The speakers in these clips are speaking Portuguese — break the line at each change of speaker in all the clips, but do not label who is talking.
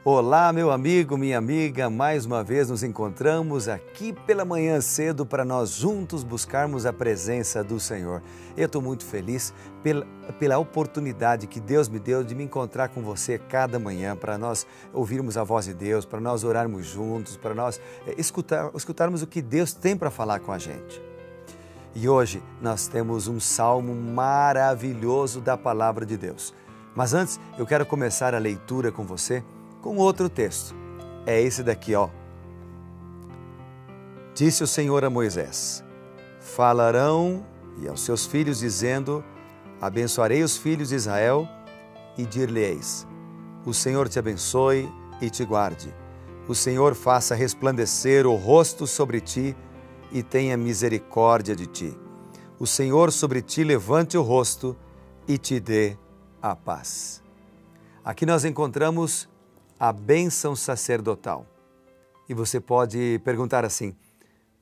Olá, meu amigo, minha amiga, mais uma vez nos encontramos aqui pela manhã cedo para nós juntos buscarmos a presença do Senhor. Eu estou muito feliz pela oportunidade que Deus me deu de me encontrar com você cada manhã, para nós ouvirmos a voz de Deus, para nós orarmos juntos, para nós escutarmos o que Deus tem para falar com a gente. E hoje nós temos um salmo maravilhoso da Palavra de Deus. Mas antes, eu quero começar a leitura com você com outro texto. É esse daqui, ó. Disse o Senhor a Moisés: falarão e aos seus filhos dizendo: abençoarei os filhos de Israel e dir-lhe-eis: o Senhor te abençoe e te guarde. O Senhor faça resplandecer o rosto sobre ti e tenha misericórdia de ti. O Senhor sobre ti levante o rosto e te dê a paz. Aqui nós encontramos a bênção sacerdotal. E você pode perguntar assim: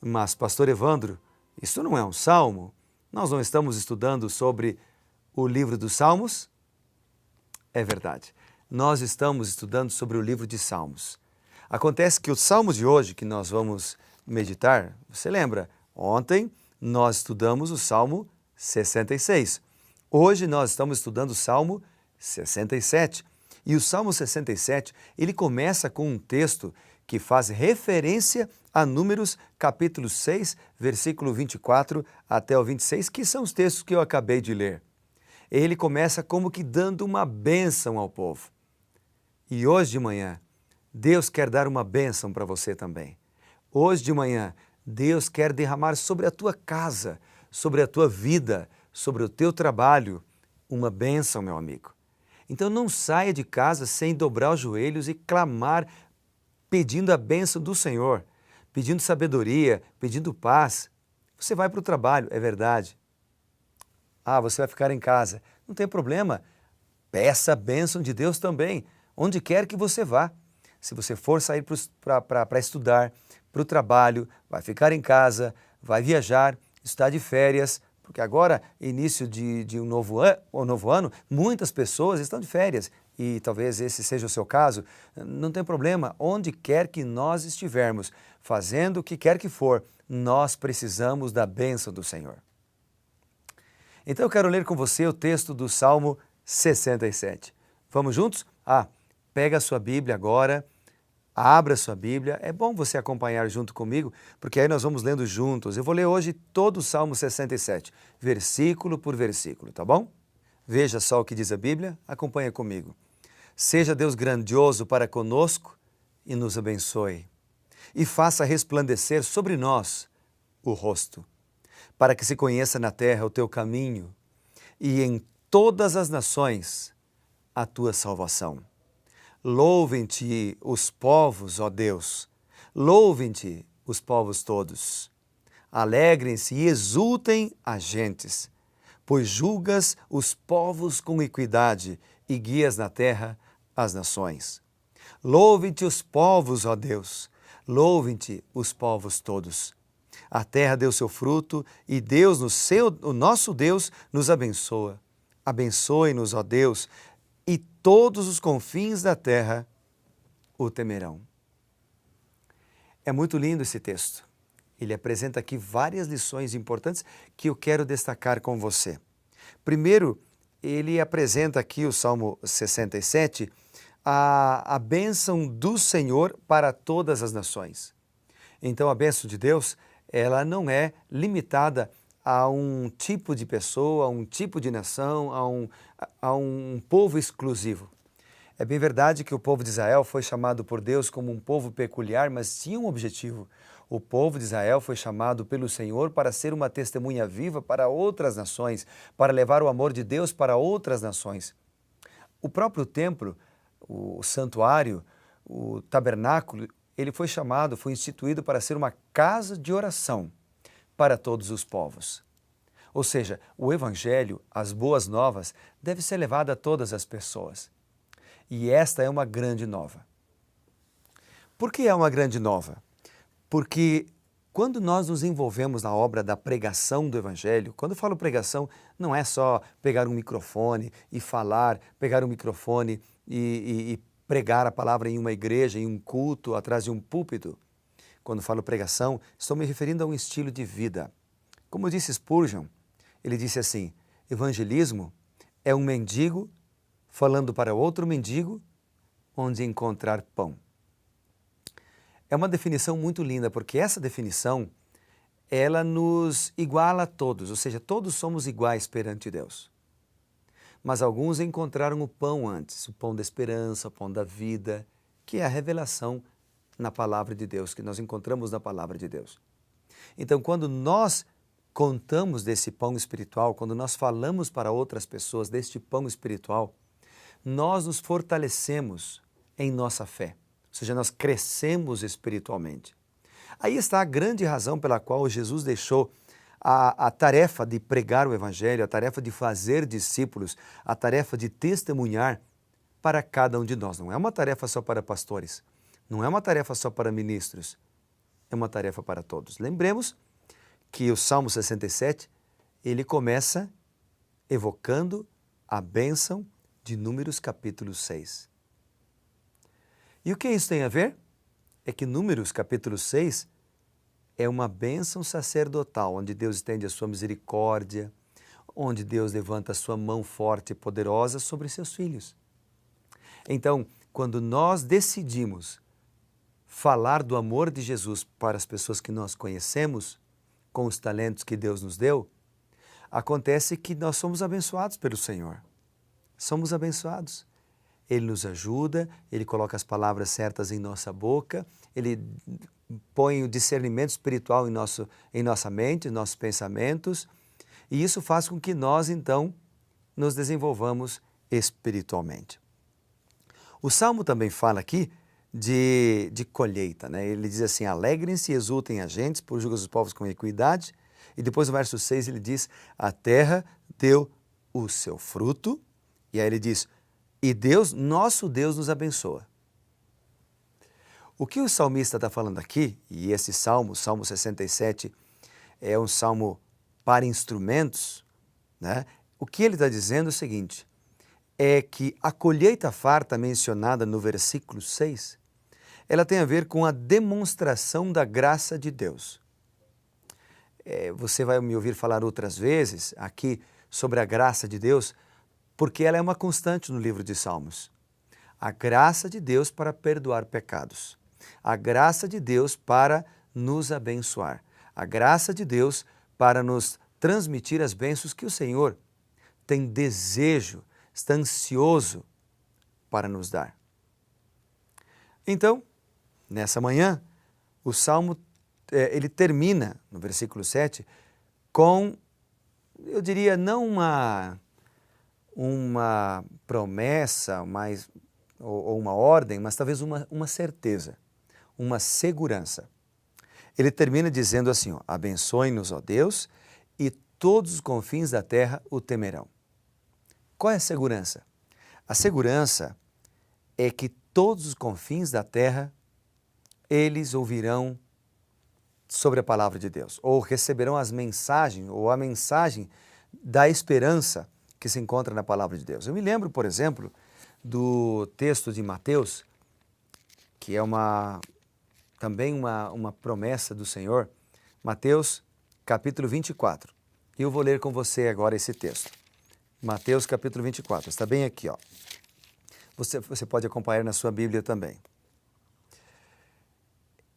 mas pastor Evandro, isso não é um salmo? Nós não estamos estudando sobre o livro dos Salmos? É verdade, nós estamos estudando sobre o livro de Salmos. Acontece que o salmo de hoje que nós vamos meditar, você lembra? Ontem nós estudamos o Salmo 66. Hoje nós estamos estudando o Salmo 67. E o Salmo 67, ele começa com um texto que faz referência a Números capítulo 6, versículo 24 até o 26, que são os textos que eu acabei de ler. Ele começa como que dando uma bênção ao povo. E hoje de manhã, Deus quer dar uma bênção para você também. Hoje de manhã, Deus quer derramar sobre a tua casa, sobre a tua vida, sobre o teu trabalho, uma bênção, meu amigo. Então não saia de casa sem dobrar os joelhos e clamar, pedindo a bênção do Senhor, pedindo sabedoria, pedindo paz. Você vai para o trabalho, é verdade. Você vai ficar em casa. Não tem problema. Peça a bênção de Deus também, onde quer que você vá. Se você for sair para estudar, para o trabalho, vai ficar em casa, vai viajar, está de férias, porque agora, início de um novo ano, muitas pessoas estão de férias e talvez esse seja o seu caso. Não tem problema, onde quer que nós estivermos, fazendo o que quer que for, nós precisamos da bênção do Senhor. Então eu quero ler com você o texto do Salmo 67. Vamos juntos? Pega a sua Bíblia agora. Abra sua Bíblia, é bom você acompanhar junto comigo, porque aí nós vamos lendo juntos. Eu vou ler hoje todo o Salmo 67, versículo por versículo, tá bom? Veja só o que diz a Bíblia, acompanha comigo. Seja Deus grandioso para conosco e nos abençoe, e faça resplandecer sobre nós o rosto, para que se conheça na terra o teu caminho e em todas as nações a tua salvação. Louvem-te os povos, ó Deus, louvem-te os povos todos. Alegrem-se e exultem as gentes, pois julgas os povos com equidade e guias na terra as nações. Louvem-te os povos, ó Deus, louvem-te os povos todos. A terra deu seu fruto e Deus, o nosso Deus, nos abençoa. Abençoe-nos, ó Deus, e todos os confins da terra o temerão. É muito lindo esse texto. Ele apresenta aqui várias lições importantes que eu quero destacar com você. Primeiro, ele apresenta aqui o Salmo 67, a bênção do Senhor para todas as nações. Então a bênção de Deus, ela não é limitada a um tipo de pessoa, a um tipo de nação, a um povo exclusivo. É bem verdade que o povo de Israel foi chamado por Deus como um povo peculiar, mas tinha um objetivo. O povo de Israel foi chamado pelo Senhor para ser uma testemunha viva para outras nações, para levar o amor de Deus para outras nações. O próprio templo, o santuário, o tabernáculo, ele foi instituído para ser uma casa de oração para todos os povos. Ou seja, o Evangelho, as boas novas, deve ser levado a todas as pessoas. E esta é uma grande nova. Por que é uma grande nova? Porque quando nós nos envolvemos na obra da pregação do Evangelho, quando eu falo pregação, não é só pegar um microfone e falar, pegar um microfone e pregar a palavra em uma igreja, em um culto, atrás de um púlpito. Quando falo pregação, estou me referindo a um estilo de vida. Como disse Spurgeon, ele disse assim: evangelismo é um mendigo falando para outro mendigo onde encontrar pão. É uma definição muito linda, porque essa definição, ela nos iguala a todos, ou seja, todos somos iguais perante Deus. Mas alguns encontraram o pão antes, o pão da esperança, o pão da vida, que é a revelação na palavra de Deus, que nós encontramos na palavra de Deus. Então, quando nós contamos desse pão espiritual, quando nós falamos para outras pessoas deste pão espiritual, nós nos fortalecemos em nossa fé, ou seja, nós crescemos espiritualmente. Aí está a grande razão pela qual Jesus deixou a tarefa de pregar o Evangelho, a tarefa de fazer discípulos, a tarefa de testemunhar para cada um de nós. Não é uma tarefa só para pastores, não é uma tarefa só para ministros, é uma tarefa para todos. Lembremos que o Salmo 67, ele começa evocando a bênção de Números capítulo 6. E o que isso tem a ver? É que Números capítulo 6 é uma bênção sacerdotal, onde Deus estende a sua misericórdia, onde Deus levanta a sua mão forte e poderosa sobre seus filhos. Então, quando nós decidimos falar do amor de Jesus para as pessoas que nós conhecemos, com os talentos que Deus nos deu, acontece que nós somos abençoados pelo Senhor. Somos abençoados. Ele nos ajuda, Ele coloca as palavras certas em nossa boca, Ele põe o discernimento espiritual em nossa mente, em nossos pensamentos, e isso faz com que nós, então, nos desenvolvamos espiritualmente. O Salmo também fala aqui de colheita, né? Ele diz assim: alegrem-se e exultem as gentes, por julgas os povos com equidade. E depois no verso 6 ele diz: a terra deu o seu fruto. E aí ele diz: e Deus, nosso Deus, nos abençoa. O que o salmista está falando aqui, e esse salmo, Salmo 67, é um salmo para instrumentos, né? O que ele está dizendo é o seguinte: é que a colheita farta mencionada no versículo 6, ela tem a ver com a demonstração da graça de Deus. Você vai me ouvir falar outras vezes aqui sobre a graça de Deus, porque ela é uma constante no livro de Salmos. A graça de Deus para perdoar pecados. A graça de Deus para nos abençoar. A graça de Deus para nos transmitir as bênçãos que o Senhor tem desejo, está ansioso para nos dar. Então, nessa manhã, o Salmo ele termina, no versículo 7, com, eu diria, não uma promessa ou uma ordem, mas talvez uma certeza, uma segurança. Ele termina dizendo assim: ó, abençoe-nos, ó Deus, e todos os confins da terra o temerão. Qual é a segurança? A segurança é que todos os confins da terra, eles ouvirão sobre a palavra de Deus, ou receberão as mensagens, ou a mensagem da esperança que se encontra na palavra de Deus. Eu me lembro, por exemplo, do texto de Mateus, que é também uma promessa do Senhor, Mateus capítulo 24. E eu vou ler com você agora esse texto. Mateus capítulo 24, está bem aqui, ó. Você pode acompanhar na sua Bíblia também.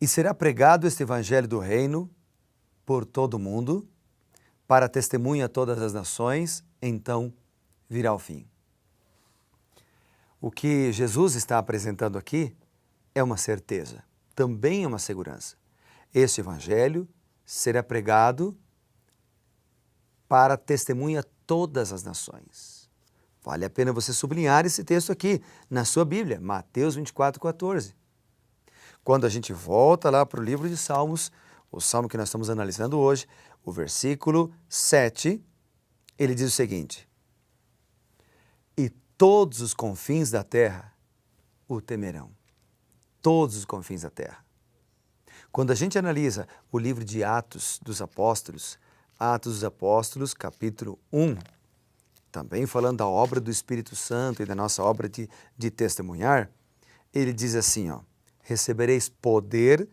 E será pregado este evangelho do reino por todo o mundo, para testemunha a todas as nações, então virá o fim. O que Jesus está apresentando aqui é uma certeza, também é uma segurança. Este evangelho será pregado para testemunha a todas as nações. Vale a pena você sublinhar esse texto aqui na sua Bíblia, Mateus 24, 14. Quando a gente volta lá para o livro de Salmos, o salmo que nós estamos analisando hoje, o versículo 7, ele diz o seguinte: e todos os confins da terra o temerão. Todos os confins da terra. Quando a gente analisa o livro de Atos dos Apóstolos, capítulo 1, também falando da obra do Espírito Santo e da nossa obra de testemunhar, ele diz assim, ó, recebereis poder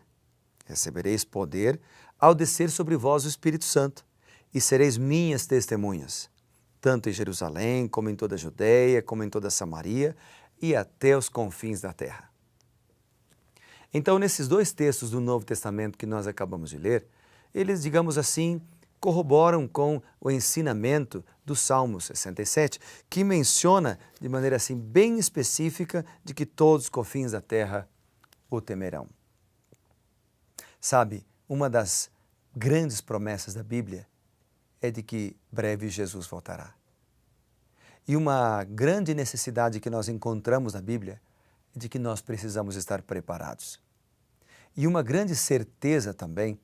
ao descer sobre vós o Espírito Santo, e sereis minhas testemunhas, tanto em Jerusalém, como em toda a Judeia, como em toda a Samaria, e até os confins da terra. Então, nesses dois textos do Novo Testamento que nós acabamos de ler, eles, digamos assim, corroboram com o ensinamento do Salmo 67, que menciona de maneira assim bem específica de que todos os confins da terra o temerão. Sabe, uma das grandes promessas da Bíblia é de que breve Jesus voltará. E uma grande necessidade que nós encontramos na Bíblia é de que nós precisamos estar preparados. E uma grande certeza também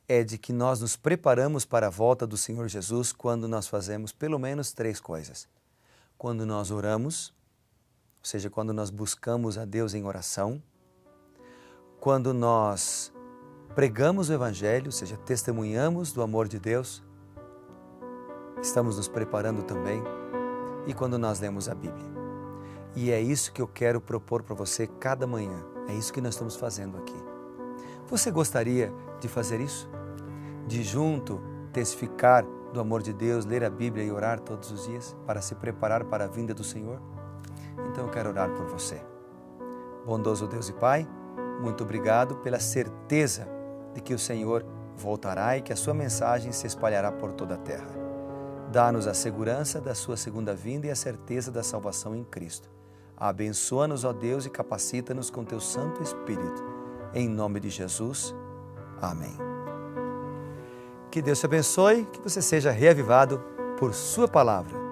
é de que nós nos preparamos para a volta do Senhor Jesus quando nós fazemos pelo menos 3 coisas. Quando nós oramos, ou seja, quando nós buscamos a Deus em oração, quando nós pregamos o Evangelho, ou seja, testemunhamos do amor de Deus, estamos nos preparando também, e quando nós lemos a Bíblia. E é isso que eu quero propor para você cada manhã, é isso que nós estamos fazendo aqui. Você gostaria de fazer isso? De junto testificar do amor de Deus, ler a Bíblia e orar todos os dias para se preparar para a vinda do Senhor? Então eu quero orar por você. Bondoso Deus e Pai, muito obrigado pela certeza de que o Senhor voltará e que a sua mensagem se espalhará por toda a terra. Dá-nos a segurança da sua segunda vinda e a certeza da salvação em Cristo. Abençoa-nos, ó Deus, e capacita-nos com teu Santo Espírito. Em nome de Jesus. Amém. Que Deus te abençoe, que você seja reavivado por sua palavra.